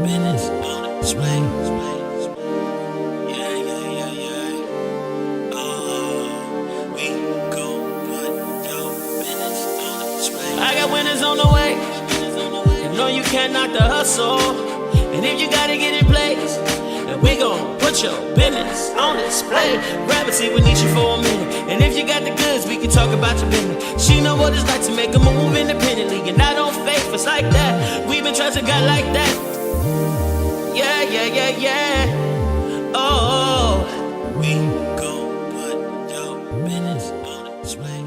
business on display. Yeah, yeah, yeah, yeah. Oh, we gon' put your business on display. I got winners on the way. You know you can't knock the hustle. And if you gotta get in place, then we gon' put your business on display. Grab a seat with Nisha for a minute. And if you got the goods, we can talk about your business. She know what it's like to make a move independently. And I don't fake us like that. We've been trusting God like that. Yeah, yeah, yeah, yeah. Oh, we gon' put your business on display.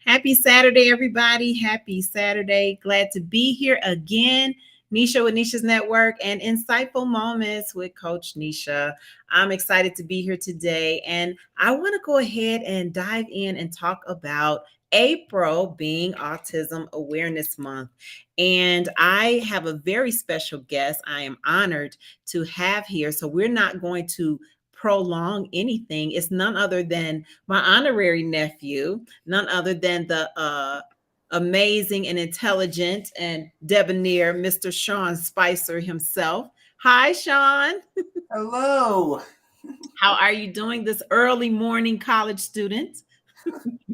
Happy Saturday, everybody. Happy Saturday. Glad to be here again. Nisha with Nisha's Network and Insightful Moments with Coach Nisha. I'm excited to be here today. And I want to go ahead and dive in and talk about April being Autism Awareness Month. And I have a very special guest I am honored to have here. So we're not going to prolong anything. It's none other than my honorary nephew, none other than the amazing and intelligent and debonair Mr. Sean Spicer himself. Hi, Sean. Hello. How are you doing this early morning college student?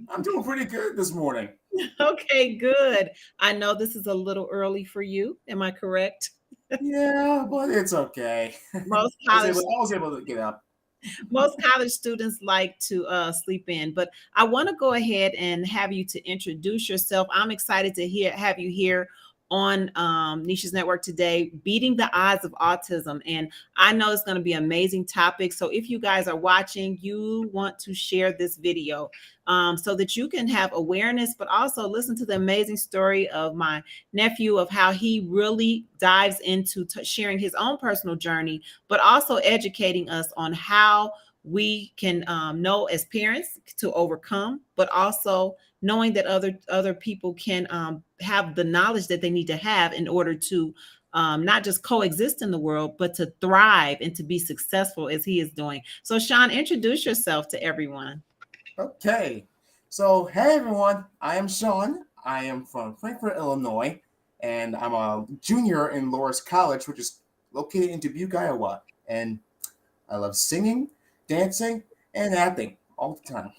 I'm doing pretty good this morning. Okay, good. I know this is a little early for you. Am I correct? Yeah, but it's okay. Most I was college able, I was able to get up. most college students like to sleep in, but I want to go ahead and have you to introduce yourself. I'm excited to have you here on Nisha's Network today, beating the odds of autism. And I know it's going to be an amazing topic. So if you guys are watching, you want to share this video so that you can have awareness, but also listen to the amazing story of my nephew, of how he really dives into sharing his own personal journey, but also educating us on how we can know as parents to overcome, but also knowing that other people can have the knowledge that they need to have in order to not just coexist in the world, but to thrive and to be successful as he is doing. So, Sean, introduce yourself to everyone. Okay. So, hey everyone, I am Sean. I am from Frankfort, Illinois, and I'm a junior in Loras College, which is located in Dubuque, Iowa. And I love singing, dancing, and acting all the time.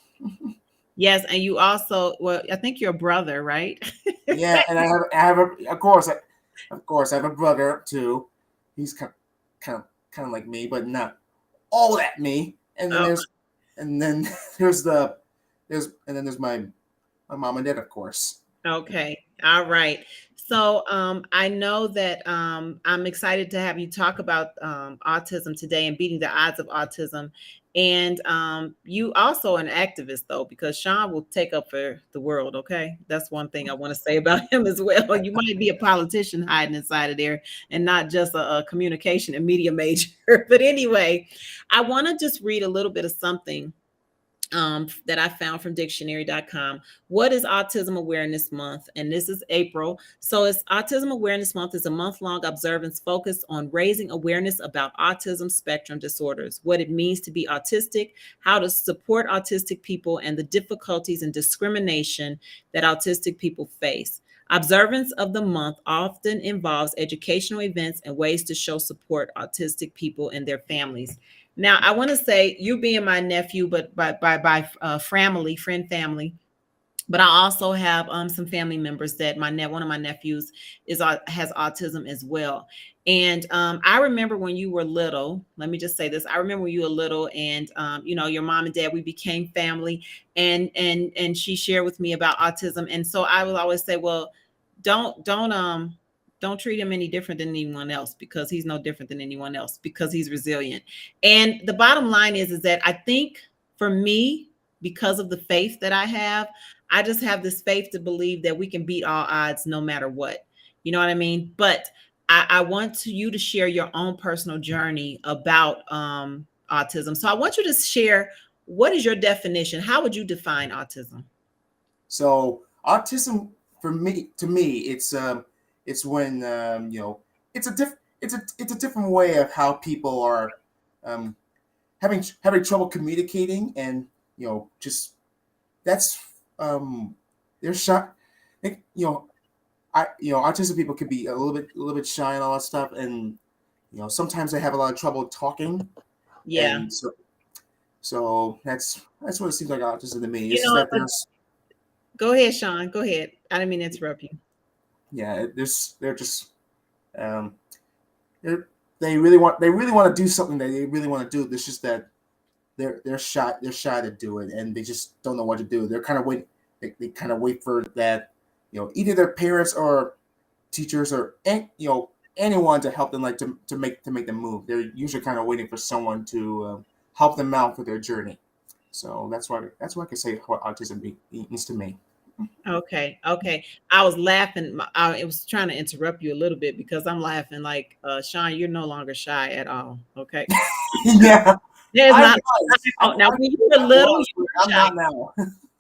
Yes, and you also, well, I think you're a brother, right? Yeah, and of course, I have a brother too. He's kind of like me, but not all that me. And then Oh, and then there's the there's my mom and dad, of course. okay. All right. So I know that I'm excited to have you talk about autism today and beating the odds of autism. And you also an activist though, because Sean will take up for the world. Okay, that's one thing I want to say about him as well. You might be a politician hiding inside of there, and not just a communication and media major. But anyway, I want to just read a little bit of something that I found from dictionary.com. What is Autism Awareness Month? And this is April. So it's Autism Awareness Month is a month-long observance focused on raising awareness about autism spectrum disorders, what it means to be autistic, how to support autistic people, and the difficulties and discrimination that autistic people face. Observance of the month often involves educational events and ways to show support autistic people and their families. Now, I want to say you being my nephew, but by friend family. But I also have some family members that one of my nephews has autism as well. And I remember when you were little. Let me just say this: I remember when you were little, and your mom and dad, we became family, and she shared with me about autism. And so I will always say, well, don't treat him any different than anyone else, because he's no different than anyone else, because he's resilient. And the bottom line is that I think for me, because of the faith that I have, I just have this faith to believe that we can beat all odds no matter what. You know what I mean? But I want you to share your own personal journey about autism. So I want you to share, what is your definition? How would you define autism? So autism to me, it's when it's a different way of how people are um, having trouble communicating, and just that's they're shot. You know, autistic people could be a little bit shy and all that stuff, and sometimes they have a lot of trouble talking, Yeah. and so that's what it seems like autism to me. You It's just know, that there's go ahead, Sean. Go ahead. I didn't mean to interrupt you. they're just um they're, they really want to do something that they really want to do. It's just that they're shy to do it, and they just don't know what to do. They're kind of wait they kind of wait for that, either their parents or teachers or anyone to help them, like to make them move. They're usually kind of waiting for someone to help them out with their journey. So that's what I can say what autism means to me. Okay. Okay. I was laughing. I was trying to interrupt you a little bit because I'm laughing like, Sean, you're no longer shy at all. Okay. Yeah, There's I not was. oh, now when you were I little, you was, but were I'm shy. not now.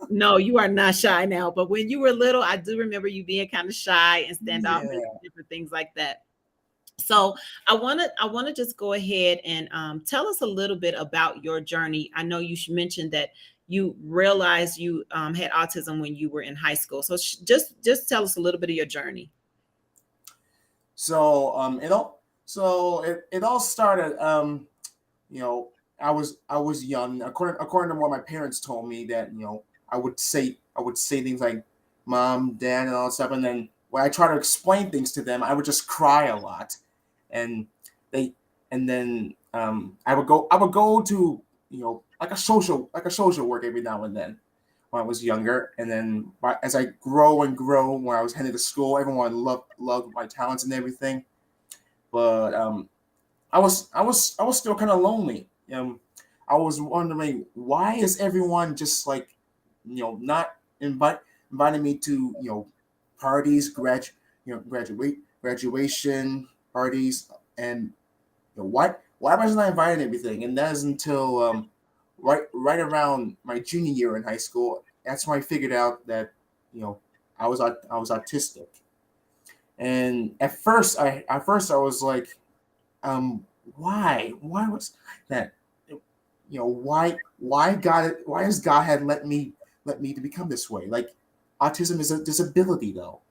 No, you are not shy now. But when you were little, I do remember you being kind of shy and standoffish Yeah. and different things like that. So I want to just go ahead and tell us a little bit about your journey. I know you mentioned that you realized you had autism when you were in high school. So just tell us a little bit of your journey. So it all started. You know, I was young. According to what my parents told me, that I would say things like "mom," "dad," and all that stuff, and then when I try to explain things to them, I would just cry a lot, and they and then I would go to like a social work every now and then when I was younger, and then as I grow and grow, when I was heading to school, everyone loved my talents and everything, but I was still kind of lonely. I was wondering, why is everyone just like, not inviting me to, parties, graduation parties, and why wasn't I invited to everything? And that is until right around my junior year in high school. That's when I figured out that, you know I was autistic. And at first I was like, um why was that, why has God had let me to become this way? Like, autism is a disability, though.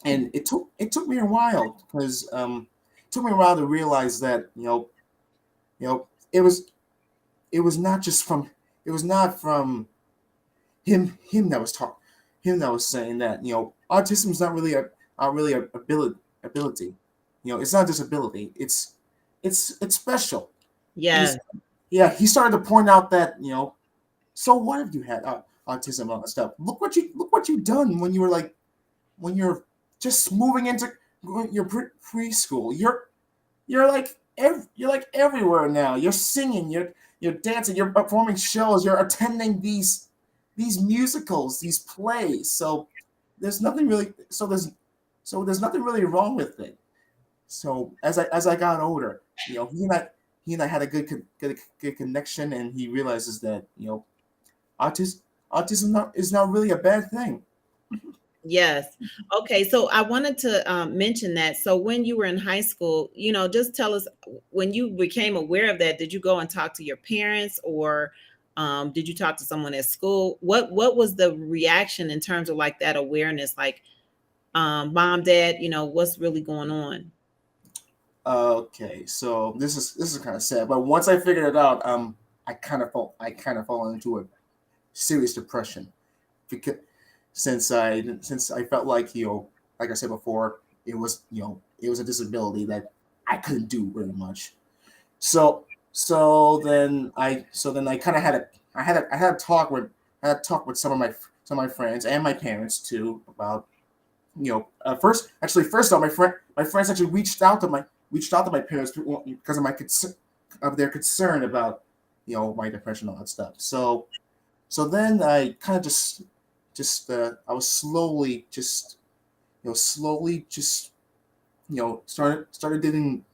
And it took me a while, because it took me a while to realize that, it was not just from it was not from him that was talk him that was saying that, autism is not really a ability. It's not a disability. It's special. He's Yes. Yeah, he started to point out that, so what if you had autism and all that stuff? Look what you've done when you're just moving into your preschool. You're like everywhere now. You're singing, you're dancing, you're performing shows, you're attending these musicals, these plays. So there's nothing really wrong with it. So as I got older, he and I had a good connection, and he realizes that, autism autism is not really a bad thing. Yes. Okay. So I wanted to mention that. So when you were in high school, just tell us when you became aware of that. Did you go and talk to your parents, or did you talk to someone at school? What was the reaction in terms of like that awareness? Like, mom, dad, what's really going on? Okay, so this is kind of sad, but once I figured it out, I kind of fall into a serious depression, because since I felt like, like I said before, it was a disability that I couldn't do very much. So so then I kind of had a talk with some of my friends and my parents too, about, first off, my friends actually reached out to my parents because of their concern about, my depression and all that stuff. So then I kind of just I was slowly just, started doing,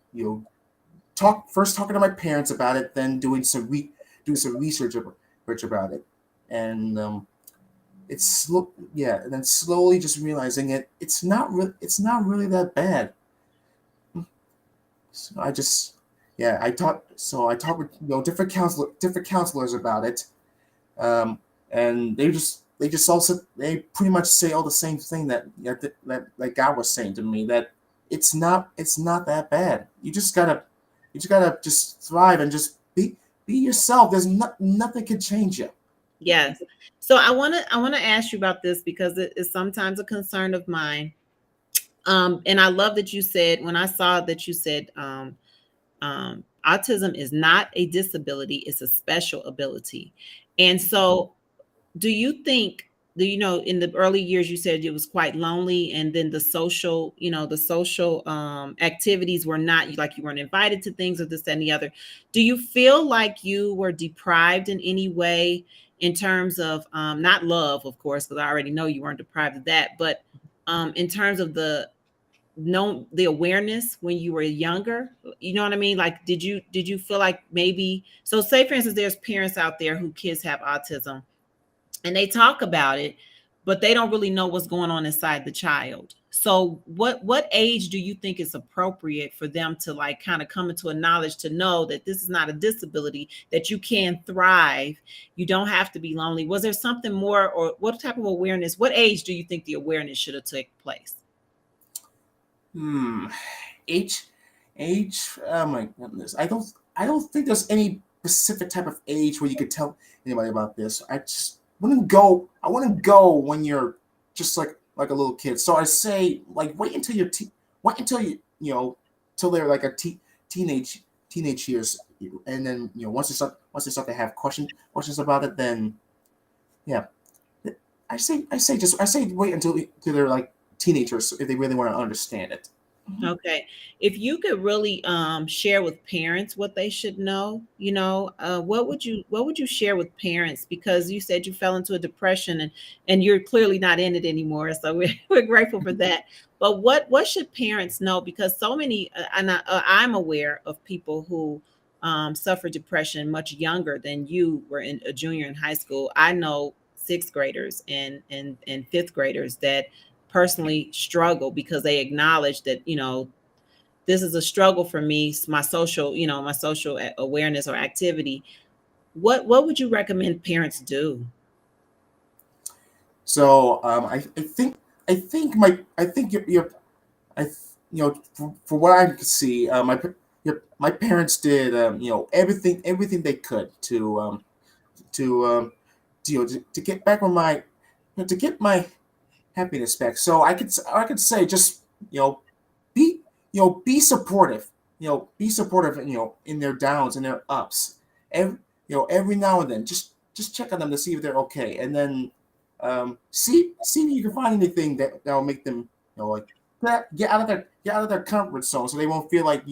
talking to my parents about it, then doing some research about it, and yeah, and then slowly just realizing it's not really that bad. So I just yeah I talked with, different counselors about it, and they just also they pretty much say all the same thing that like God was saying to me, that it's not that bad. You just gotta just thrive and just be yourself. There's nothing can change you. Yes. So I want to ask you about this because it is sometimes a concern of mine. And I love that you said, when I saw that you said autism is not a disability, it's a special ability. And so do you think, do you know, in the early years you said it was quite lonely, and then the social, the social activities were not, like, you weren't invited to things or this, that, and the other. Do you feel like you were deprived in any way in terms of not love, of course, because I already know you weren't deprived of that, but in terms of the awareness when you were younger? You know what I mean? Like, did you feel like maybe, so say for instance there's parents out there who kids have autism and they talk about it, but they don't really know what's going on inside the child. So what age do you think is appropriate for them to, like, kind of come into a knowledge to know that this is not a disability, that you can thrive, you don't have to be lonely? Was there something more, or what type of awareness, what age do you think the awareness should have taken place? Hmm. Age, age. Oh my goodness. I don't think there's any specific type of age where you could tell anybody about this. I just wouldn't go. I wouldn't go when you're just like a little kid. So I say, like, wait until till they're like teenage years, and then once they start to have questions about it, then yeah. I say wait until they're like teenagers if they really want to understand it. Okay. If you could really share with parents what they should know, what would you share with parents? Because you said you fell into a depression, and you're clearly not in it anymore. So we're grateful for that. But what should parents know? Because so many, I'm aware of people who suffer depression much younger than you were, in a junior in high school. I know sixth graders and fifth graders that personally struggle because they acknowledge that, this is a struggle for me, my social awareness or activity. What would you recommend parents do? So I think you're I th- for what I could see, my parents did everything they could to to get back on my to get my happiness back. So I could say, just you know be be supportive. Be supportive. In their downs and their ups. Every now and then, just check on them to see if they're okay, and then see if you can find anything that will make them like get out of their comfort zone, so they won't feel like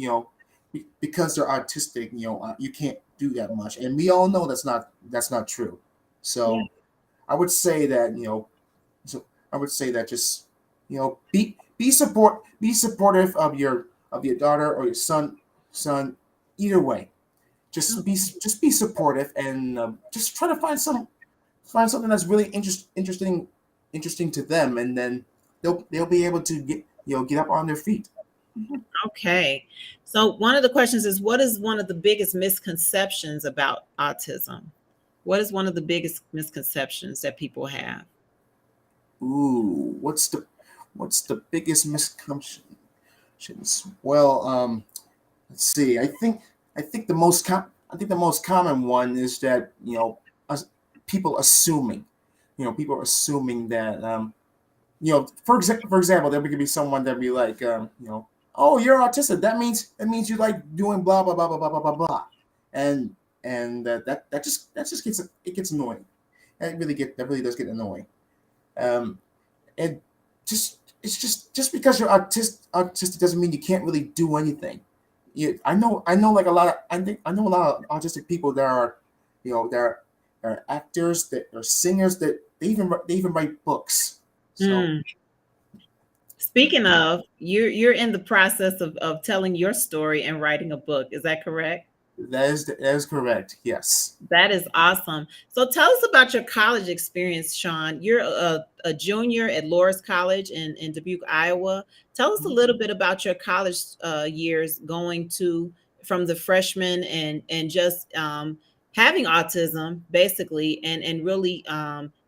because they're autistic, you can't do that much, and we all know that's not true. Yeah. So I would say that so I would say that just be supportive of your daughter or your son, either way. Just be supportive, and just try to find something that's really interesting to them, and then they'll be able to get up on their feet. Okay. So one of the questions is, what is one of the biggest misconceptions about autism? What is one of the biggest misconceptions that people have? Ooh, what's the biggest misconceptions? Well, let's see. I think the most common one is that us, people assuming, that for example, there could be someone that be like, oh, you're autistic. That means you like doing blah blah blah blah blah blah blah blah, and that just gets annoying. That really does get annoying. Um, and it's just because you're autistic doesn't mean you can't really do anything. I know like a lot of I know a lot of autistic people that are, that are actors, that are singers, that they even write books. So Mm. Speaking of, you're in the process of telling your story and writing a book. Is that correct? that is correct. Yes. That is awesome. So tell us about your college experience, Sean. You're a junior at Loris College in Dubuque, Iowa. Tell us a little bit about your college years, going to from the freshman and just having autism basically, and really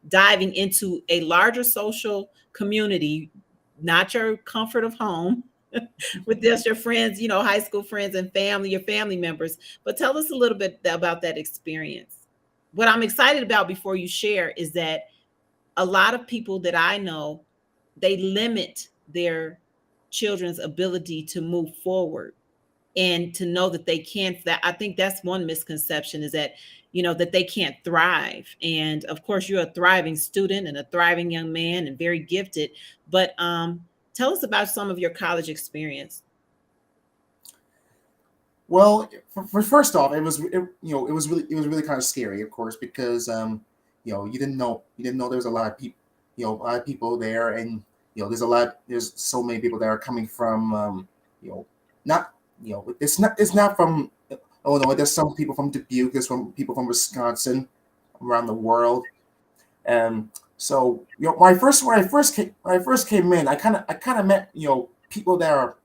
diving into a larger social community, not your comfort of home with just your friends, high school friends and family, your family members. But tell us a little bit about that experience. What I'm excited about before you share is that a lot of people that I know, they limit their children's ability to move forward and to know that they can't. That, I think that's one misconception, is that that they can't thrive. And of course you're a thriving student and a thriving young man and very gifted. But tell us about some of your college experience. Well, first off, it was really kind of scary, of course, because you didn't know there was a lot of people, a lot of people there, and there's so many people that are coming from not it's not from Illinois. There's some people from Dubuque. There's some people from Wisconsin, around the world. So when I first came in, I kind of met people that are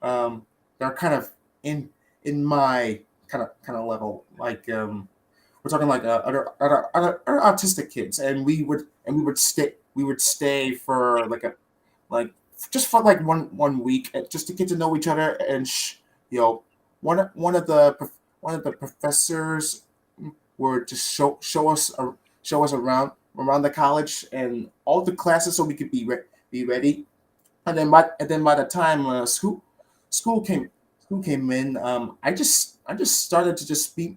kind of in my kind of level, like we're talking like other autistic kids, and we would stay for like just for like one week, just to get to know each other. And you know one of the professors would just show us around the college and all the classes, so we could be ready. And then by the time school came school came in, I just started to just be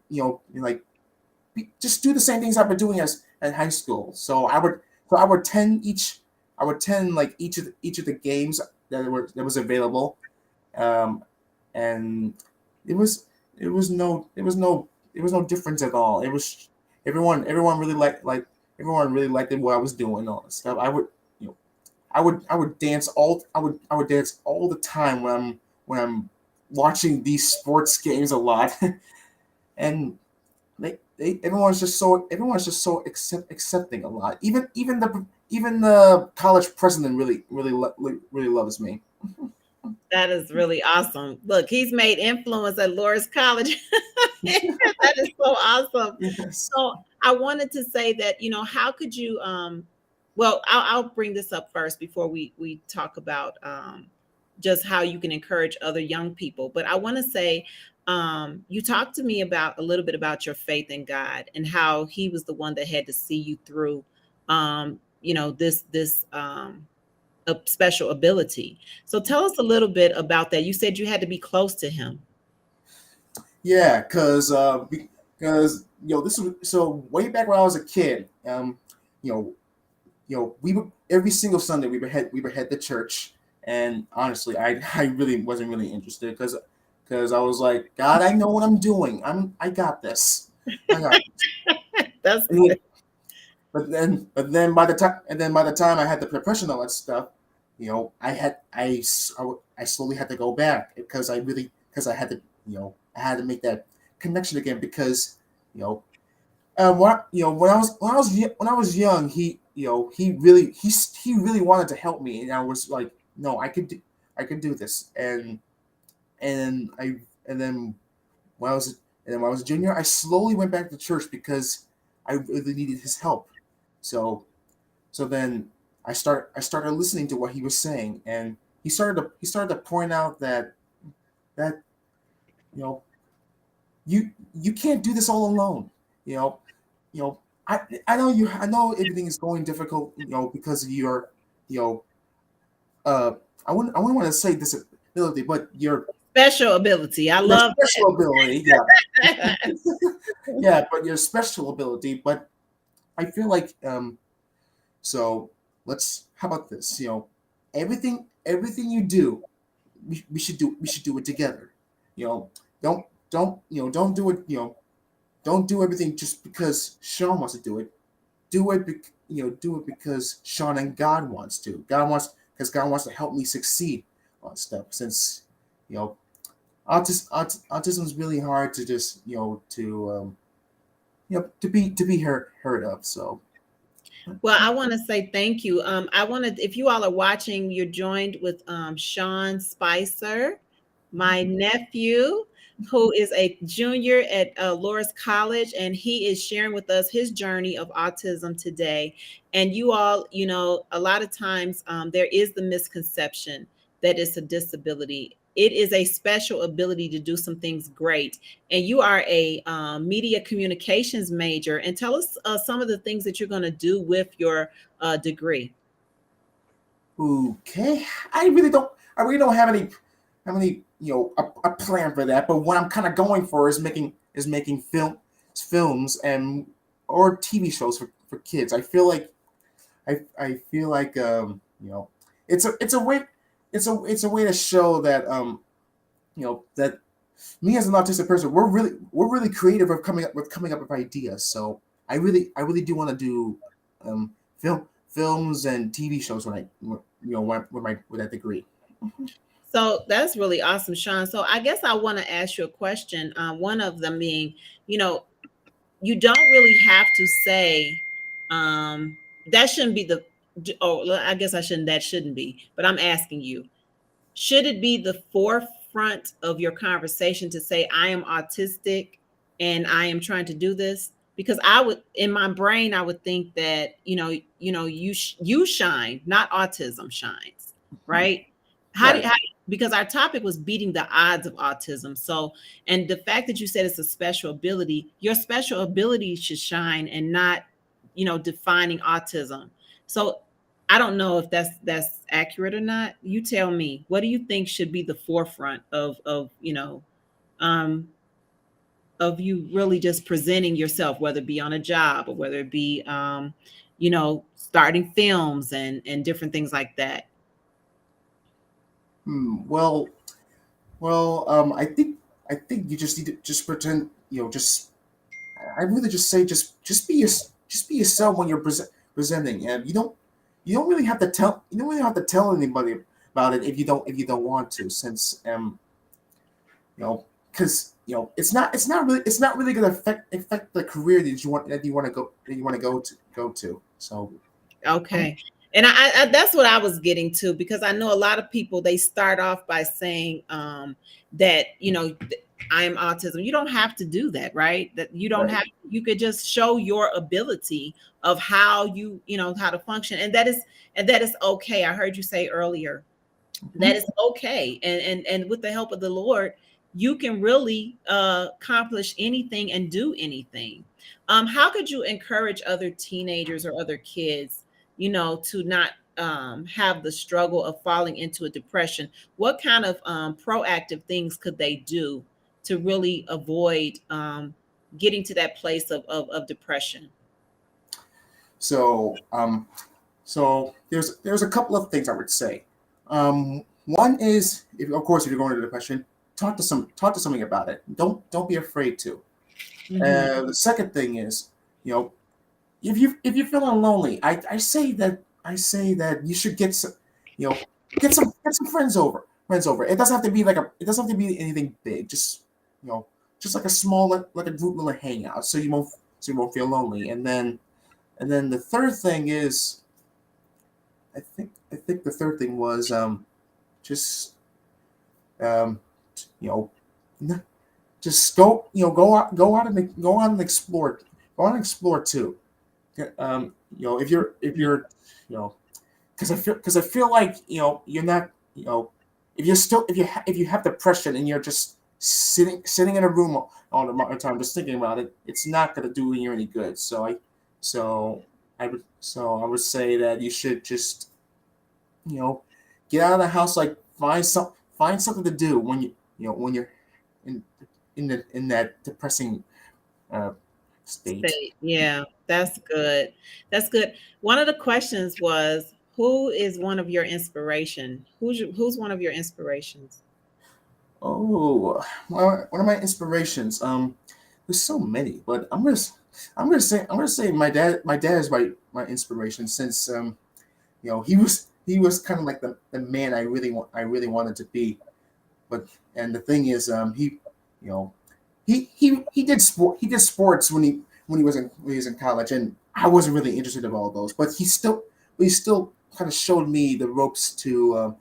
just do the same things I've been doing as in high school. So I would attend like each of the games that was available. Um, and it was it was no difference at all. It was everyone really everyone really liked what I was doing, all this stuff. You know I would dance I would dance all the time when I'm watching these sports games a lot. And everyone's just so accepting a lot. Even the college president really loves me. That is really awesome. Look, he's made influence at Loris College. That is so awesome. Yes. So I wanted to say that, how could you well, I'll bring this up first before we talk about just how you can encourage other young people. But I want to say, you talked to me about a little bit about your faith in God and how he was the one that had to see you through this a special ability. So tell us a little bit about that. You said you had to be close to him. Yeah, because this was so way back when I was a kid. You know we would every single Sunday we would head to church. And honestly, I really wasn't really interested, because I was like, God, I know what I'm doing. I got this. I got That's this. good. By the time I had the depression and all that stuff, I slowly had to go back, because I had to make that connection again, because you know when I was young, he really wanted to help me, and I was like, no, I could do this. And I and then when I was when I was a junior, I slowly went back to church, because I really needed his help. So then I started listening to what he was saying, and he started to point out that you know you can't do this all alone. You know you know I know everything is going difficult, because of your you know uh I wouldn't want to say disability, but Special ability. I your love special ability. Yeah. that. Yeah, but your special ability. But I feel like so let's how about this? Everything you do, we should do it together. You know, don't do it. Don't do everything just because Sean wants to do it. Do it because Sean and God wants to. God wants to help me succeed on stuff. Since you know, autism is really hard to just to be heard of. So Well, I want to say thank you. I want to, if you all are watching, you're joined with Sean Spicer. my nephew, who is a junior at Loris College, and he is sharing with us his journey of autism today. And you all, a lot of times there is the misconception that it's a disability. It is a special ability to do some things great. And you are a media communications major. And tell us some of the things that you're going to do with your degree. Okay, I really don't have any a plan for that. But what I'm kind of going for is making films and or TV shows for kids. I feel like it's a way it's a way to show that that me as an autistic person, we're really creative of coming up with ideas. So I really do want to do films and TV shows when I with that degree. So that's really awesome, Sean. So I guess I want to ask you a question. One of them being, you know, you don't really have to say that shouldn't be the. Oh, I guess I shouldn't. That shouldn't be. But I'm asking you, should it be the forefront of your conversation to say I am autistic and I am trying to do this? Because I would, in my brain, I would think that you shine, not autism shines, right? How do Right. how, because our topic was beating the odds of autism. So, and the fact that you said it's a special ability, your special ability should shine and not, defining autism. So I don't know if that's accurate or not. You tell me. What do you think should be the forefront um of you really just presenting yourself, whether it be on a job or whether it be starting films and different things like that. Well, I think you just need to just pretend. Just I really just say just be yourself when you're presenting, and you don't really have to tell anybody about it if you don't want to, since because it's not really gonna affect the career that you want to go to. So Okay. And I that's what I was getting to, because I know a lot of people, they start off by saying that I am autism. You don't have to do that, right? That you don't right. have, you could just show your ability of how how to function, and that is okay. I heard you say earlier that Mhm. is okay, and with the help of the Lord, you can really accomplish anything and do anything. How could you encourage other teenagers or other kids to not have the struggle of falling into a depression? What kind of proactive things could they do to really avoid getting to that place of depression? So there's a couple of things I would say. One is, if you're going to depression, talk to somebody about it. Don't be afraid to. Hmm. The second thing is, you know, if you're feeling lonely, I say that you should you know get some friends over. It doesn't have to be anything big. Just like a small, like a group little hangout, so you won't feel lonely. And then the third thing is, I think the third thing was just um you know n- just go out and explore too. If you're because I feel like you're not if you have depression and you're just sitting in a room all the time just thinking about it, it's not going to do you any good. So I would say that you should just you know get out of the house, like find something to do when you're in that depressing uh, state. State. Yeah, that's good. That's good. One of the questions was, who is one of your inspiration? Who's one of your inspirations? Oh, one of my inspirations. There's so many, but I'm gonna say my dad is my inspiration, since he was kind of like the man I really wanted to be. But and the thing is, you know he did sports when he was in college, and I wasn't really interested in all those. But he still kind of showed me the ropes to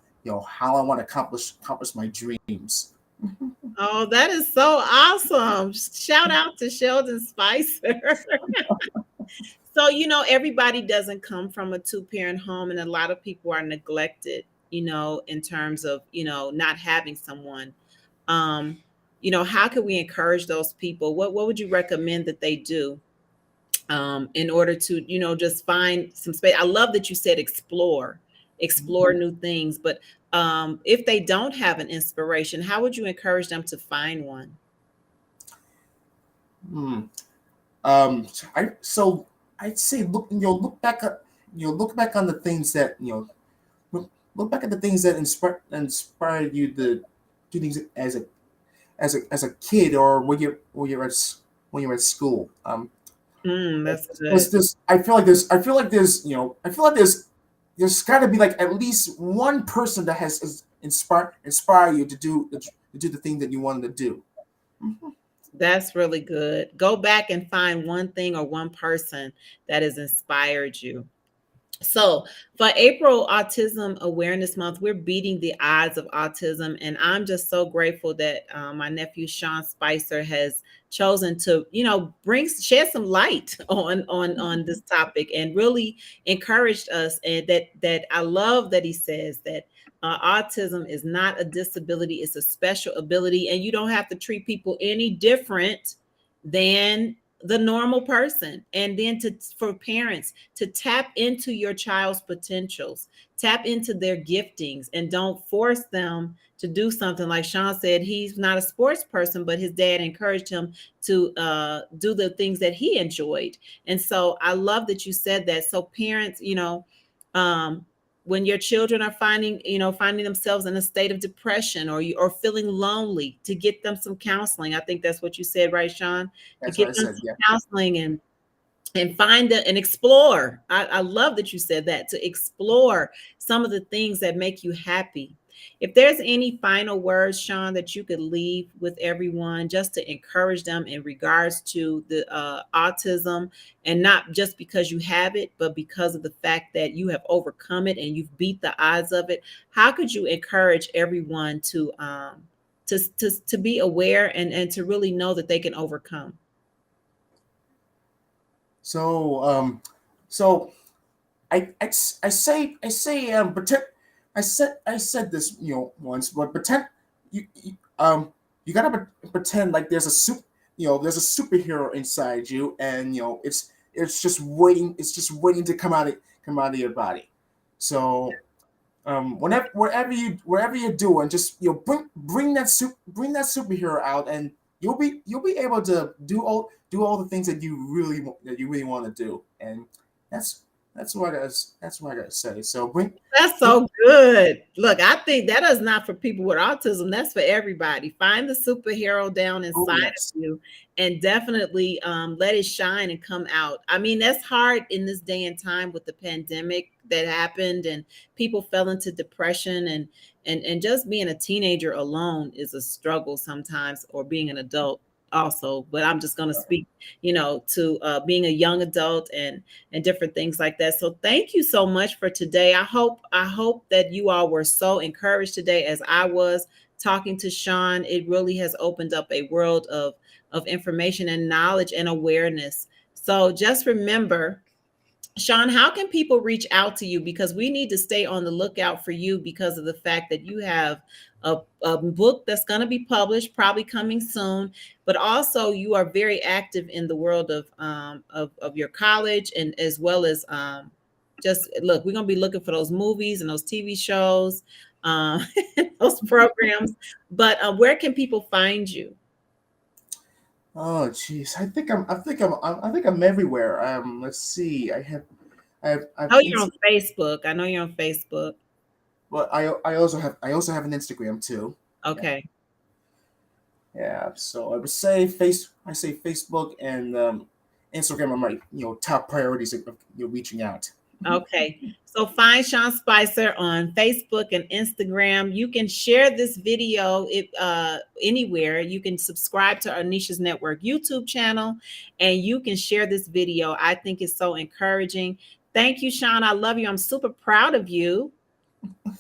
how I want to accomplish my dreams. Oh, that is so awesome. Shout out to Sheldon Spicer. So, everybody doesn't come from a two-parent home, and a lot of people are neglected, in terms of, not having someone. Um, how can we encourage those people? What would you recommend that they do in order to, just find some space? I love that you said explore new things, but if they don't have an inspiration, how would you encourage them to find one? Hmm. So I'd say look back on the things that look back at the things that inspired you to do things as a kid, or when you're at school. That's good. I feel like there's got to be like at least one person that has inspire you to do the thing that you wanted to do. Mhm. That's really good. Go back and find one thing or one person that has inspired you. So, for April Autism Awareness Month, we're beating the odds of autism. And I'm just so grateful that my nephew Sean Spicer has chosen to, shed some light on this topic and really encouraged us. And that I love that he says that autism is not a disability, it's a special ability. And you don't have to treat people any different than the normal person. And then for parents to tap into your child's potentials, tap into their giftings, and don't force them to do something. Like Sean said, he's not a sports person, but his dad encouraged him to do the things that he enjoyed. And so I love that you said that. So parents, um, when your children are finding themselves in a state of depression, or feeling lonely, to get them some counseling. I think that's what you said, right, Sean? To That's what get I them said. some Yeah. counseling, and find and explore. I love that you said that, to explore some of the things that make you happy. If there's any final words, Sean, that you could leave with everyone, just to encourage them in regards to the autism, and not just because you have it, but because of the fact that you have overcome it and you've beat the odds of it, how could you encourage everyone to be aware, and to really know that they can overcome? So so I say pretend I said this once, but pretend you gotta pretend like there's a superhero inside you, and it's just waiting to come out of your body. So wherever you're doing, just bring that superhero out, and you'll be able to do all the things that you really want to do. And that's that's what I gotta say. So That's bring so good. Look, I think that is not for people with autism. That's for everybody. Find the superhero down oh inside of yes. you, and definitely let it shine and come out. I mean, that's hard in this day and time with the pandemic that happened, and people fell into depression, and just being a teenager alone is a struggle sometimes, or being an adult also. But I'm just going to speak, to being a young adult, and different things like that. So thank you so much for today. I hope that you all were so encouraged today as I was talking to Sean. It really has opened up a world of information and knowledge and awareness. So just remember, Sean, how can people reach out to you? Because we need to stay on the lookout for you, because of the fact that you have a book that's going to be published, probably coming soon, but also you are very active in the world of your college, and as well as just look, we're going to be looking for those movies and those TV shows, um, those programs. But where can people find you? Oh jeez, I think I'm everywhere. Let's see. I've Oh, you're on Facebook. I know you're on Facebook. but I also have an Instagram too. Yeah. Okay. Yeah, so I say Facebook and Instagram are my top priorities of reaching out. Okay. So find Sean Spicer on Facebook and Instagram. You can share this video anywhere. You can subscribe to our Nisha's Network YouTube channel, and you can share this video. I think it's so encouraging. Thank you, Sean. I love you. I'm super proud of you.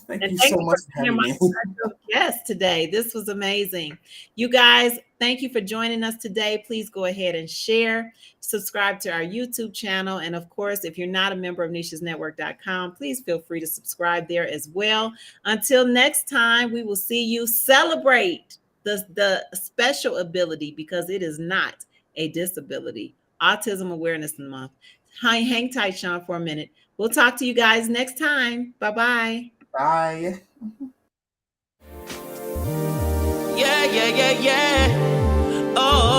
Thank And you thank so you much for for being having my me. special Yes, today. This was amazing. You guys, thank you for joining us today. Please go ahead and share, subscribe to our YouTube channel. And of course, if you're not a member of nichesnetwork.com, please feel free to subscribe there as well. Until next time, we will see you. Celebrate the special ability, because it is not a disability. Autism Awareness Month. Hang tight, Sean, for a minute. We'll talk to you guys next time. Bye-bye. Bye. Yeah, yeah, yeah, yeah. Oh.